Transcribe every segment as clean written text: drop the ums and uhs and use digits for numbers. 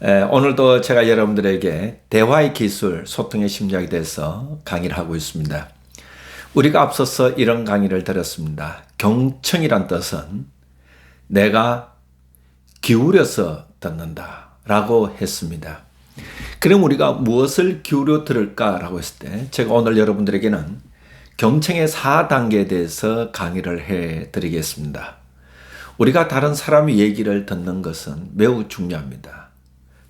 오늘도 제가 여러분들에게 대화의 기술, 소통의 심리학에 대해서 강의를 하고 있습니다. 우리가 앞서서 이런 강의를 들었습니다. 경청이란 뜻은 내가 기울여서 듣는다 라고 했습니다. 그럼 우리가 무엇을 기울여 들을까라고 했을 때 제가 오늘 여러분들에게는 경청의 4단계에 대해서 강의를 해드리겠습니다. 우리가 다른 사람의 얘기를 듣는 것은 매우 중요합니다.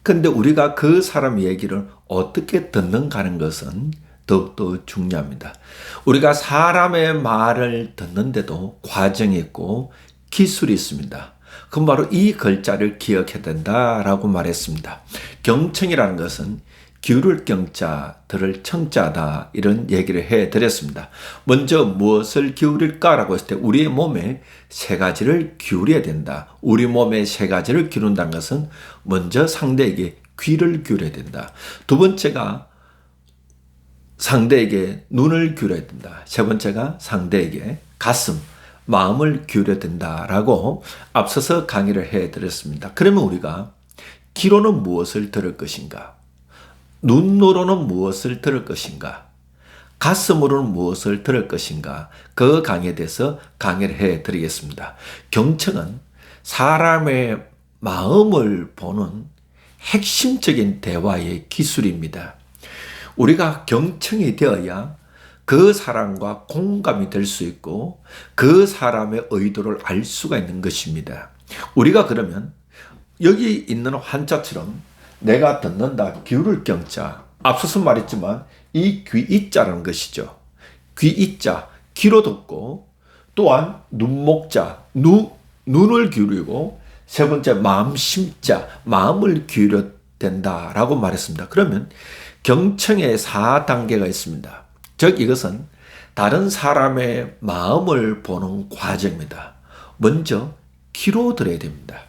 근데 우리가 그 사람 얘기를 어떻게 듣는가 하는 것은 더욱더 중요합니다. 우리가 사람의 말을 듣는데도 과정이 있고 기술이 있습니다. 그건 바로 이 글자를 기억해야 된다라고 말했습니다. 경청이라는 것은 기울을 경자, 들을 청자다 이런 얘기를 해드렸습니다. 먼저 무엇을 기울일까라고 했을 때 우리의 몸에 세 가지를 기울여야 된다. 우리 몸에 세 가지를 기울인다는 것은 먼저 상대에게 귀를 기울여야 된다. 두 번째가 상대에게 눈을 기울여야 된다. 세 번째가 상대에게 가슴, 마음을 기울여야 된다라고 앞서서 강의를 해드렸습니다. 그러면 우리가 귀로는 무엇을 들을 것인가? 눈으로는 무엇을 들을 것인가? 가슴으로는 무엇을 들을 것인가? 그 강의에 대해서 강의를 해드리겠습니다. 경청은 사람의 마음을 보는 핵심적인 대화의 기술입니다. 우리가 경청이 되어야 그 사람과 공감이 될 수 있고 그 사람의 의도를 알 수가 있는 것입니다. 우리가 그러면 여기 있는 환자처럼 내가 듣는다, 기울을 경자. 앞서서 말했지만 이 귀이자라는 것이죠. 귀이자, 귀로 듣고 또한 눈목자, 눈을 기울이고 세 번째 마음심자, 마음을 기울여야 된다라고 말했습니다. 그러면 경청의 4단계가 있습니다. 즉 이것은 다른 사람의 마음을 보는 과정입니다. 먼저 귀로 들어야 됩니다.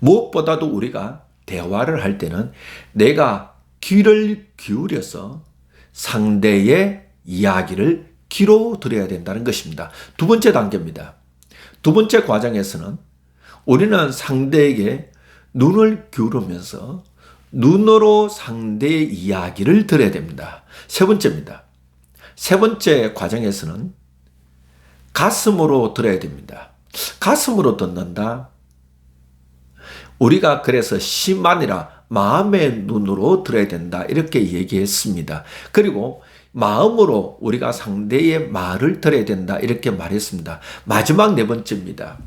무엇보다도 우리가 대화를 할 때는 내가 귀를 기울여서 상대의 이야기를 귀로 들어야 된다는 것입니다. 두 번째 단계입니다. 두 번째 과정에서는 우리는 상대에게 눈을 기울이면서 눈으로 상대의 이야기를 들어야 됩니다. 세 번째입니다. 세 번째 과정에서는 가슴으로 들어야 됩니다. 가슴으로 듣는다. 우리가 그래서 심만이라 마음의 눈으로 들어야 된다 이렇게 얘기했습니다. 그리고 마음으로 우리가 상대의 말을 들어야 된다 이렇게 말했습니다. 마지막 네 번째입니다.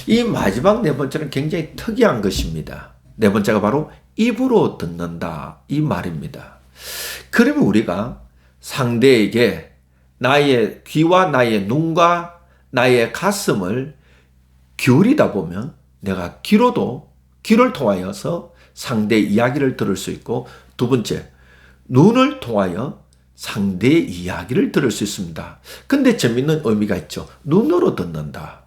이 마지막 네 번째는 굉장히 특이한 것입니다. 네 번째가 바로 입으로 듣는다 이 말입니다. 그러면 우리가 상대에게 나의 귀와 나의 눈과 나의 가슴을 기울이다 보면 내가 귀를 통하여서 상대의 이야기를 들을 수 있고 두 번째 눈을 통하여 상대의 이야기를 들을 수 있습니다. 근데 재밌는 의미가 있죠. 눈으로 듣는다.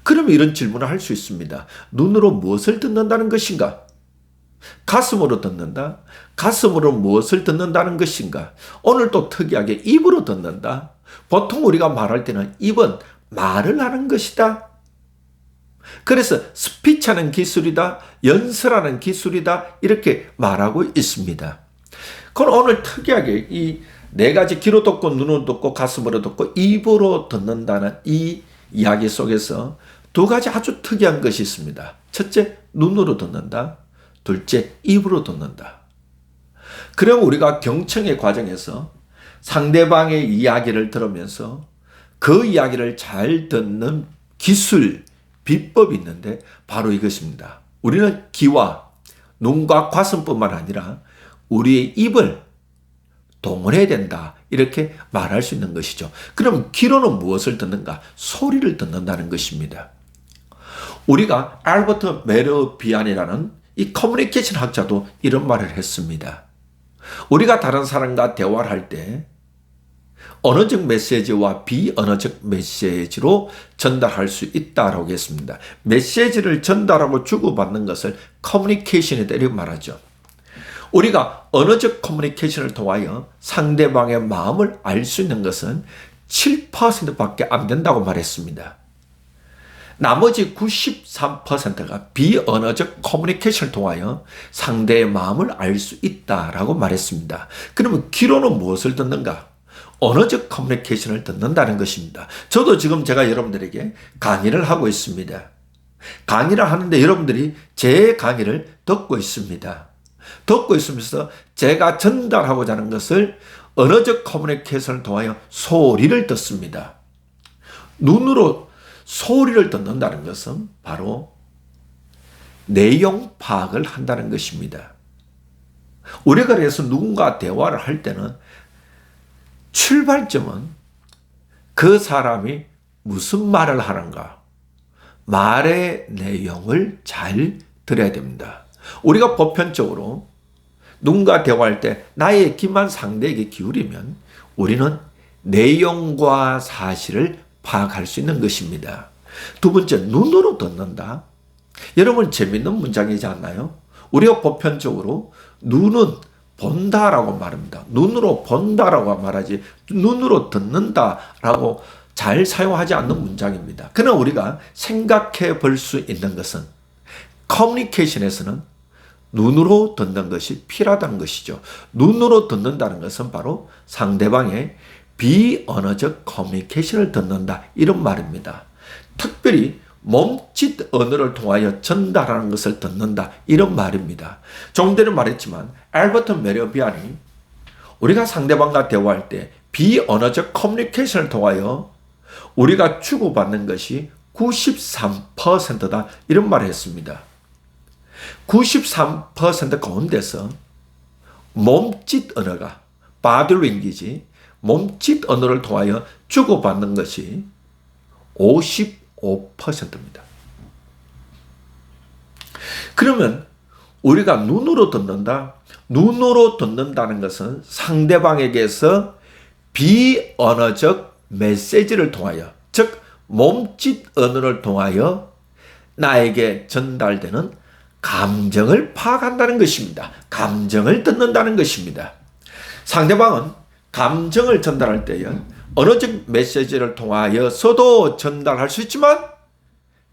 그러면 이런 질문을 할 수 있습니다. 눈으로 무엇을 듣는다는 것인가? 가슴으로 듣는다. 가슴으로 무엇을 듣는다는 것인가? 오늘 또 특이하게 입으로 듣는다. 보통 우리가 말할 때는 입은 말을 하는 것이다. 그래서 스피치하는 기술이다, 연설하는 기술이다 이렇게 말하고 있습니다. 그럼 오늘 특이하게 이 네 가지 귀로 듣고 눈으로 듣고 가슴으로 듣고 입으로 듣는다는 이 이야기 속에서 두 가지 아주 특이한 것이 있습니다. 첫째, 눈으로 듣는다. 둘째, 입으로 듣는다. 그럼 우리가 경청의 과정에서 상대방의 이야기를 들으면서 그 이야기를 잘 듣는 기술, 비법이 있는데 바로 이것입니다. 우리는 귀와 눈과 가슴뿐만 아니라 우리의 입을 동원해야 된다. 이렇게 말할 수 있는 것이죠. 그럼 귀로는 무엇을 듣는가? 소리를 듣는다는 것입니다. 우리가 알버트 메르비안이라는 이 커뮤니케이션 학자도 이런 말을 했습니다. 우리가 다른 사람과 대화를 할 때 언어적 메시지와 비언어적 메시지로 전달할 수 있다라고 했습니다. 메시지를 전달하고 주고받는 것을 커뮤니케이션이다 이렇게 말하죠. 우리가 언어적 커뮤니케이션을 통하여 상대방의 마음을 알 수 있는 것은 7%밖에 안 된다고 말했습니다. 나머지 93%가 비언어적 커뮤니케이션을 통하여 상대의 마음을 알 수 있다라고 말했습니다. 그러면 귀로는 무엇을 듣는가? 언어적 커뮤니케이션을 듣는다는 것입니다. 저도 지금 제가 여러분들에게 강의를 하고 있습니다. 강의를 하는데 여러분들이 제 강의를 듣고 있습니다. 듣고 있으면서 제가 전달하고자 하는 것을 언어적 커뮤니케이션을 통하여 소리를 듣습니다. 눈으로 소리를 듣는다는 것은 바로 내용 파악을 한다는 것입니다. 우리가 그래서 누군가 대화를 할 때는 출발점은 그 사람이 무슨 말을 하는가, 말의 내용을 잘 들어야 됩니다. 우리가 보편적으로 누군가 대화할 때 나의 귀만 상대에게 기울이면 우리는 내용과 사실을 파악할 수 있는 것입니다. 두 번째, 눈으로 듣는다. 여러분, 재밌는 문장이지 않나요? 우리가 보편적으로 눈은 본다라고 말합니다. 눈으로 본다라고 말하지 눈으로 듣는다라고 잘 사용하지 않는 문장입니다. 그러나 우리가 생각해 볼 수 있는 것은 커뮤니케이션에서는 눈으로 듣는 것이 필요하다는 것이죠. 눈으로 듣는다는 것은 바로 상대방의 비언어적 커뮤니케이션을 듣는다, 이런 말입니다. 특별히 몸짓 언어를 통하여 전달하는 것을 듣는다, 이런 말입니다. 좀 전에 말했지만 알버트 메로비안이 우리가 상대방과 대화할 때 비언어적 커뮤니케이션을 통하여 우리가 주고받는 것이 93%다, 이런 말을 했습니다. 93% 가운데서 몸짓 언어가, body language, 몸짓 언어를 통하여 주고받는 것이 55%입니다. 그러면 우리가 눈으로 듣는다. 눈으로 듣는다는 것은 상대방에게서 비언어적 메시지를 통하여, 즉 몸짓 언어를 통하여 나에게 전달되는 감정을 파악한다는 것입니다. 감정을 듣는다는 것입니다. 상대방은 감정을 전달할 때에 언어적 메시지를 통하여서도 전달할 수 있지만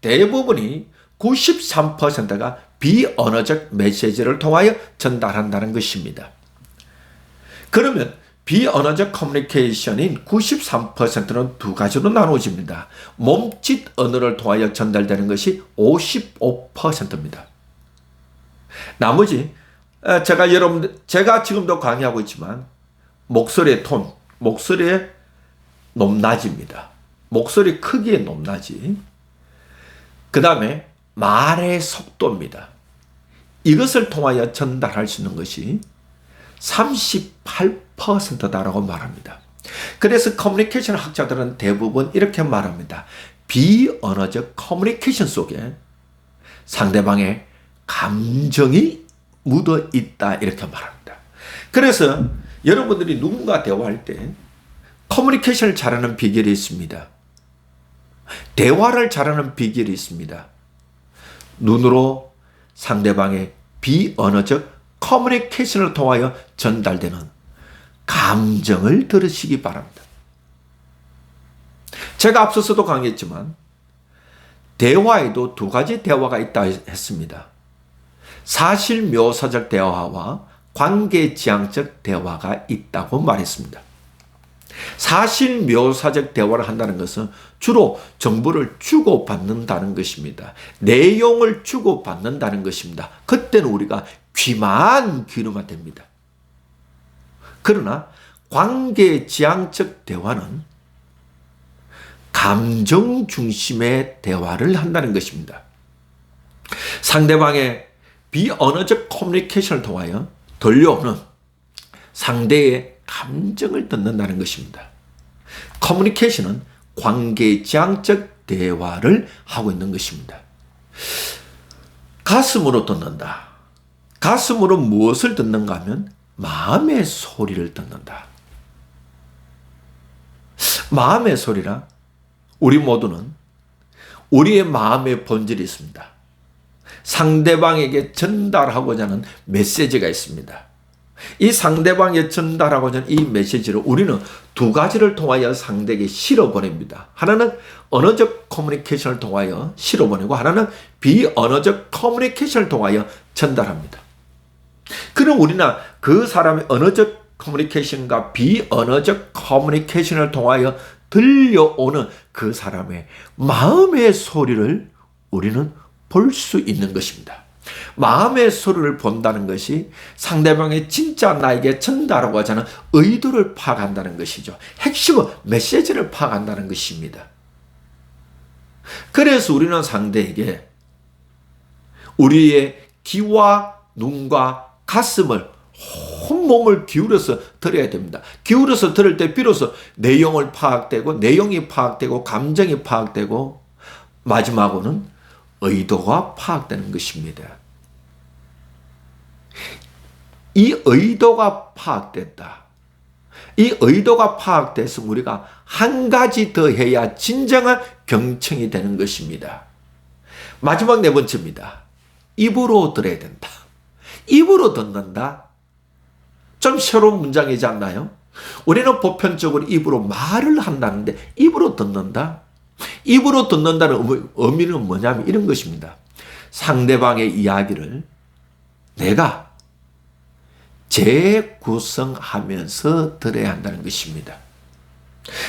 대부분이 93%가 비언어적 메시지를 통하여 전달한다는 것입니다. 그러면 비언어적 커뮤니케이션인 93%는 두 가지로 나누어집니다. 몸짓 언어를 통하여 전달되는 것이 55%입니다. 나머지 제가 지금도 강의하고 있지만 목소리의 톤, 목소리의 높낮이입니다. 목소리 크기의 높낮이. 그 다음에 말의 속도입니다. 이것을 통하여 전달할 수 있는 것이 38%다라고 말합니다. 그래서 커뮤니케이션 학자들은 대부분 이렇게 말합니다. 비언어적 커뮤니케이션 속에 상대방의 감정이 묻어 있다, 이렇게 말합니다. 그래서 여러분들이 누군가 대화할 때 커뮤니케이션을 잘하는 비결이 있습니다. 대화를 잘하는 비결이 있습니다. 눈으로 상대방의 비언어적 커뮤니케이션을 통하여 전달되는 감정을 들으시기 바랍니다. 제가 앞서서도 강의했지만 대화에도 두 가지 대화가 있다 했습니다. 사실묘사적 대화와 관계지향적 대화가 있다고 말했습니다. 사실묘사적 대화를 한다는 것은 주로 정보를 주고받는다는 것입니다. 내용을 주고받는다는 것입니다. 그때는 우리가 귀만 기르면 됩니다. 그러나 관계지향적 대화는 감정 중심의 대화를 한다는 것입니다. 상대방의 비언어적 커뮤니케이션을 통하여 들려오는 상대의 감정을 듣는다는 것입니다. 커뮤니케이션은 관계지향적 대화를 하고 있는 것입니다. 가슴으로 듣는다. 가슴으로 무엇을 듣는가 하면 마음의 소리를 듣는다. 마음의 소리라 우리 모두는 우리의 마음의 본질이 있습니다. 상대방에게 전달하고자 하는 메시지가 있습니다. 이 상대방에 전달하고자 하는 이 메시지를 우리는 두 가지를 통하여 상대에게 실어보냅니다. 하나는 언어적 커뮤니케이션을 통하여 실어보내고 하나는 비언어적 커뮤니케이션을 통하여 전달합니다. 그럼 우리는 그 사람의 언어적 커뮤니케이션과 비언어적 커뮤니케이션을 통하여 들려오는 그 사람의 마음의 소리를 우리는 볼 수 있는 것입니다. 마음의 소리를 본다는 것이 상대방의 진짜 나에게 전달하고자 하는 의도를 파악한다는 것이죠. 핵심은 메시지를 파악한다는 것입니다. 그래서 우리는 상대에게 우리의 귀와 눈과 가슴을 온몸을 기울여서 들어야 됩니다. 기울여서 들을 때 비로소 내용이 파악되고 감정이 파악되고 마지막으로는 의도가 파악되는 것입니다. 이 의도가 파악됐다. 이 의도가 파악돼서 우리가 한 가지 더 해야 진정한 경청이 되는 것입니다. 마지막 네 번째입니다. 입으로 들어야 된다. 입으로 듣는다. 좀 새로운 문장이지 않나요? 우리는 보편적으로 입으로 말을 한다는데 입으로 듣는다. 입으로 듣는다는 의미는 뭐냐면 이런 것입니다. 상대방의 이야기를 내가 재구성하면서 들어야 한다는 것입니다.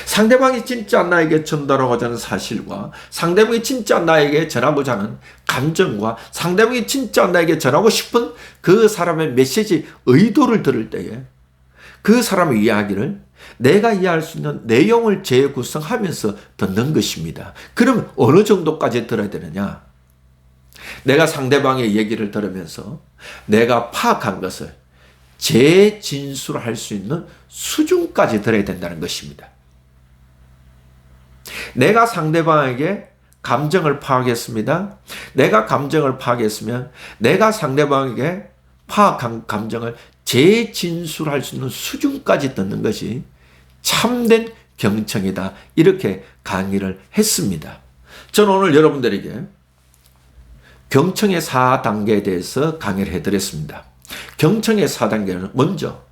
상대방이 진짜 나에게 전달하고자 하는 사실과 상대방이 진짜 나에게 전하고자 하는 감정과 상대방이 진짜 나에게 전하고 싶은 그 사람의 메시지, 의도를 들을 때에 그 사람의 이야기를 내가 이해할 수 있는 내용을 재구성하면서 듣는 것입니다. 그럼 어느 정도까지 들어야 되느냐? 내가 상대방의 얘기를 들으면서 내가 파악한 것을 재진술할 수 있는 수준까지 들어야 된다는 것입니다. 내가 상대방에게 감정을 파악했습니다. 내가 감정을 파악했으면 내가 상대방에게 파악한 감정을 재진술할 수 있는 수준까지 듣는 것이 참된 경청이다. 이렇게 강의를 했습니다. 저는 오늘 여러분들에게 경청의 4단계에 대해서 강의를 해드렸습니다. 경청의 4단계는 먼저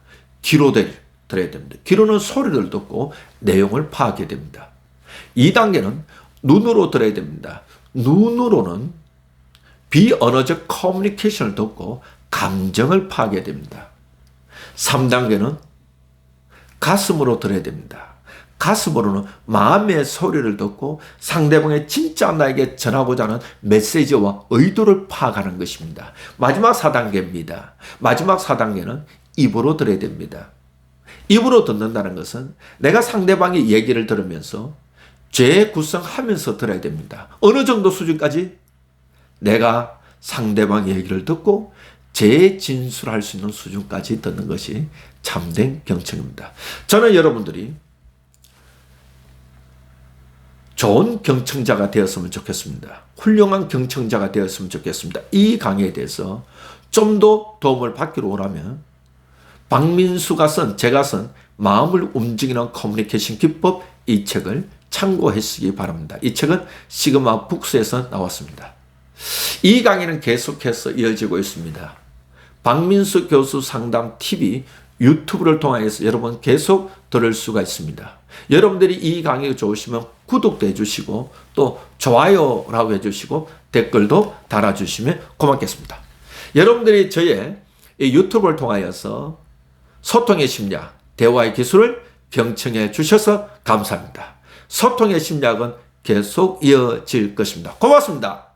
귀로 들어야 됩니다. 귀로는 소리를 듣고 내용을 파악해야 됩니다. 2단계는 눈으로 들어야 됩니다. 눈으로는 비언어적 커뮤니케이션을 듣고 감정을 파악해야 됩니다. 3단계는 가슴으로 들어야 됩니다. 가슴으로는 마음의 소리를 듣고 상대방의 진짜 나에게 전하고자 하는 메시지와 의도를 파악하는 것입니다. 마지막 4단계입니다. 마지막 4단계는 입으로 들어야 됩니다. 입으로 듣는다는 것은 내가 상대방의 얘기를 들으면서 재구성하면서 들어야 됩니다. 어느 정도 수준까지? 내가 상대방의 얘기를 듣고 재진술할 수 있는 수준까지 듣는 것이 참된 경청입니다. 저는 여러분들이 좋은 경청자가 되었으면 좋겠습니다. 훌륭한 경청자가 되었으면 좋겠습니다. 이 강의에 대해서 좀 더 도움을 받기로 원하면 박민수가 제가 쓴 마음을 움직이는 커뮤니케이션 기법 이 책을 참고하시기 바랍니다. 이 책은 시그마 북스에서 나왔습니다. 이 강의는 계속해서 이어지고 있습니다. 박민수 교수 상담 TV 유튜브를 통해서 여러분 계속 들을 수가 있습니다. 여러분들이 이 강의가 좋으시면 구독도 해주시고 또 좋아요라고 해주시고 댓글도 달아주시면 고맙겠습니다. 여러분들이 저의 이 유튜브를 통하여서 소통의 심리학, 대화의 기술을 경청해 주셔서 감사합니다. 소통의 심리학은 계속 이어질 것입니다. 고맙습니다.